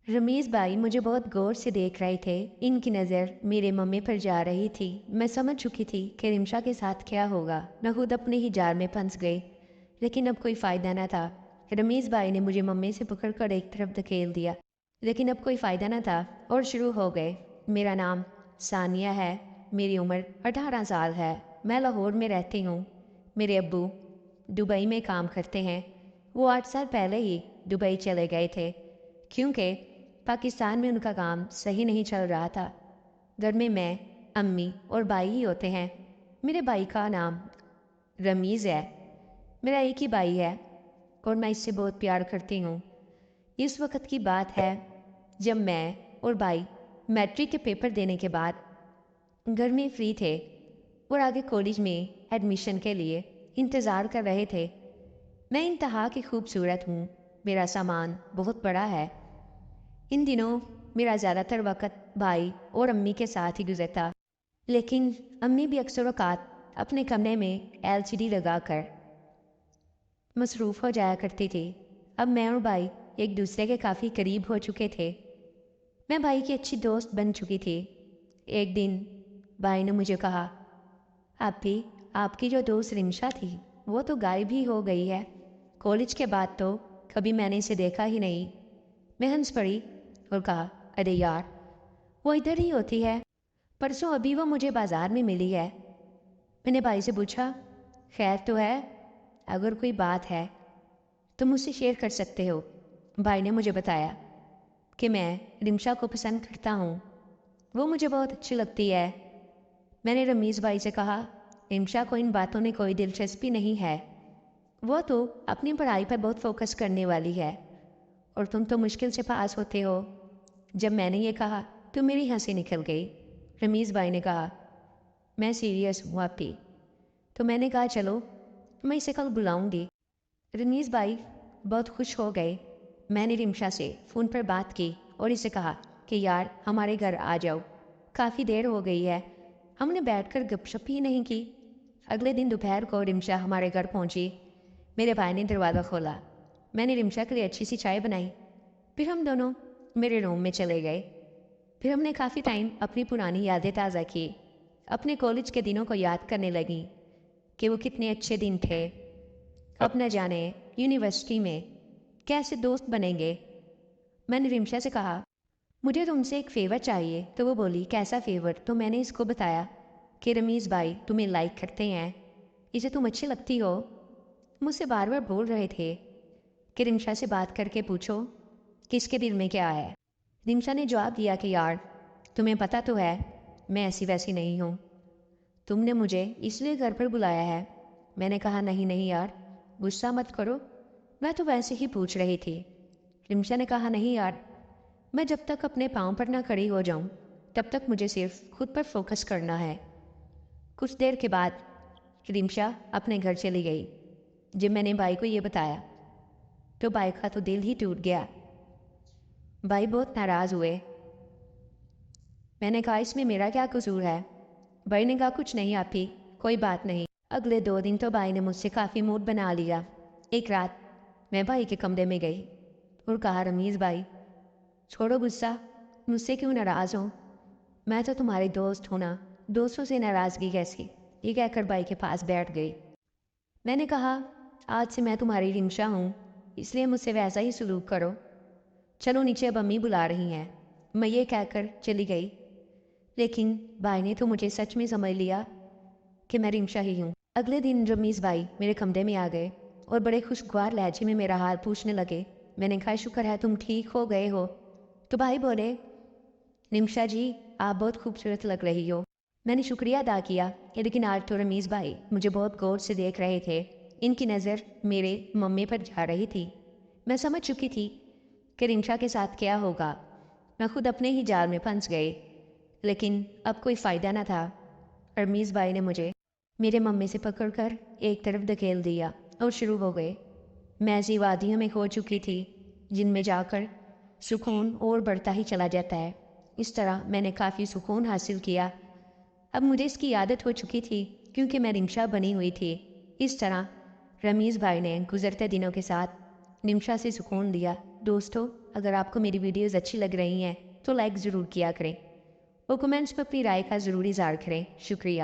रमीज़ भाई मुझे बहुत गौर से देख रहे थे। इनकी नज़र मेरे मम्मी पर जा रही थी। मैं समझ चुकी थी कि रिमशा के साथ क्या होगा। मैं खुद अपने ही जाल में फंस गई, लेकिन अब कोई फ़ायदा न था। रमीज़ भाई ने मुझे मम्मी से पकड़कर एक तरफ धकेल दिया, लेकिन अब कोई फ़ायदा न था और शुरू हो गए। मेरा नाम सानिया है। मेरी उम्र 18 साल है। मैं लाहौर में रहती हूँ। मेरे अब्बू दुबई में काम करते हैं। वो 8 साल पहले ही दुबई चले गए थे, क्योंकि पाकिस्तान में उनका काम सही नहीं चल रहा था। घर में मैं, अम्मी और भाई ही होते हैं। मेरे भाई का नाम रमीज़ है। मेरा एक ही भाई है और मैं इससे बहुत प्यार करती हूँ। इस वक्त की बात है जब मैं और भाई मैट्रिक के पेपर देने के बाद घर में फ्री थे और आगे कॉलेज में एडमिशन के लिए इंतज़ार कर रहे थे। मैं इंतहा की खूबसूरत हूँ। मेरा सामान बहुत बड़ा है। इन दिनों मेरा ज़्यादातर वक्त भाई और अम्मी के साथ ही गुजरता, लेकिन अम्मी भी अक्सर औक़ात अपने कमरे में एलसीडी लगाकर मसरूफ़ हो जाया करती थी। अब मैं और भाई एक दूसरे के काफ़ी करीब हो चुके थे। मैं भाई की अच्छी दोस्त बन चुकी थी। एक दिन भाई ने मुझे कहा, "आपी, आपकी जो दोस्त रिमशा थी वो तो गायब ही हो गई है। कॉलेज के बाद तो कभी मैंने इसे देखा ही नहीं।" मैं हंस पड़ी और कहा, "अरे यार, वो इधर ही होती है। परसों अभी वो मुझे बाजार में मिली है।" मैंने भाई से पूछा, "खैर तो है? अगर कोई बात है तो मुझसे शेयर कर सकते हो।" भाई ने मुझे बताया कि मैं रिमशा को पसंद करता हूँ। वो मुझे बहुत अच्छी लगती है। मैंने रमीज़ भाई से कहा, "रिमशा को इन बातों में कोई दिलचस्पी नहीं है। वो तो अपनी पढ़ाई पर बहुत फोकस करने वाली है और तुम तो मुश्किल से पास होते हो।" जब मैंने ये कहा तो मेरी हंसी निकल गई। रमीज़ भाई ने कहा, "मैं सीरियस हूँ आपी।" तो मैंने कहा, "चलो, मैं इसे कल बुलाऊंगी।" रमीज़ भाई बहुत खुश हो गए। मैंने रिमशा से फ़ोन पर बात की और इसे कहा कि यार हमारे घर आ जाओ, काफ़ी देर हो गई है। हमने बैठकर गपशप ही नहीं की। अगले दिन दोपहर को रिमशा हमारे घर पहुंची। मेरे भाई ने दरवाज़ा खोला। मैंने रिमशा के लिए अच्छी सी चाय बनाई। फिर हम दोनों मेरे रूम में चले गए। फिर हमने काफ़ी टाइम अपनी पुरानी यादें ताज़ा की। अपने कॉलेज के दिनों को याद करने लगी कि वो कितने अच्छे दिन थे। अब न जाने यूनिवर्सिटी में कैसे दोस्त बनेंगे। मैंने रिमशा से कहा, "मुझे तुमसे एक फ़ेवर चाहिए।" तो वो बोली, "कैसा फ़ेवर?" तो मैंने इसको बताया कि रमीज़ भाई तुम्हें लाइक करते हैं, इसे तुम अच्छी लगती हो। मुझसे बार बार बोल रहे थे कि रिमशा से बात करके पूछो कि इसके दिल में क्या है। रिमशा ने जवाब दिया कि यार तुम्हें पता तो है मैं ऐसी वैसी नहीं हूँ। तुमने मुझे इसलिए घर पर बुलाया है। मैंने कहा, "नहीं नहीं यार, गुस्सा मत करो, मैं तो वैसे ही पूछ रही थी।" रिमशा ने कहा, "नहीं यार, मैं जब तक अपने पाँव पर ना खड़ी हो जाऊं तब तक मुझे सिर्फ खुद पर फोकस करना है।" कुछ देर के बाद रिमशा अपने घर चली गई। जब मैंने भाई को ये बताया तो भाई का तो दिल ही टूट गया। भाई बहुत नाराज़ हुए। मैंने कहा, "इसमें मेरा क्या कसूर है?" भाई ने कहा, "कुछ नहीं आपी, कोई बात नहीं।" अगले 2 दिन तो भाई ने मुझसे काफ़ी मूड बना लिया। एक रात मैं भाई के कमरे में गई और कहा, "रमीज़ भाई, छोड़ो गुस्सा, मुझसे क्यों नाराज़ हो? मैं तो तुम्हारी दोस्त हूँ ना, दोस्तों से नाराज़गी कैसी?" ये कहकर भाई के पास बैठ गई। मैंने कहा, "आज से मैं तुम्हारी रिमशा हूँ, इसलिए मुझसे वैसा ही सलूक करो। चलो नीचे, अब अम्मी बुला रही हैं।" मैं ये कहकर चली गई, लेकिन भाई ने तो मुझे सच में समझ लिया कि मैं रिमशा ही हूँ। अगले दिन रमीज़ भाई मेरे कमरे में आ गए और बड़े खुशगवार लहजे में मेरा हाल पूछने लगे। मैंने कहा, "शुक्र है तुम ठीक हो गए हो।" तो भाई बोले, "रिमशा जी, आप बहुत खूबसूरत लग रही हो।" मैंने शुक्रिया अदा किया, लेकिन आज तो रमीज़ भाई मुझे बहुत गौर से देख रहे थे। इनकी नज़र मेरे मम्मी पर जा रही थी। मैं समझ चुकी थी कि रिमशा के साथ क्या होगा। मैं खुद अपने ही जाल में फंस गई, लेकिन अब कोई फ़ायदा न था। रमीज़ भाई ने मुझे मेरे मम्मी से पकड़कर एक तरफ धकेल दिया और शुरू हो गए। मैं ऐसी वादियों में खो चुकी थी जिनमें जाकर सुकून और बढ़ता ही चला जाता है। इस तरह मैंने काफ़ी सुकून हासिल किया। अब मुझे इसकी आदत हो चुकी थी क्योंकि मैं रिमशा बनी हुई थी। इस तरह रमीज़ भाई ने गुज़रते दिनों के साथ रिमशा से सुकून लिया। دوستو اگر آپ کو میری ویڈیوز اچھی لگ رہی ہیں تو لائک ضرور کیا کریں اور کمنٹس پر اپنی رائے کا ضرور اظہار کریں. شکریہ.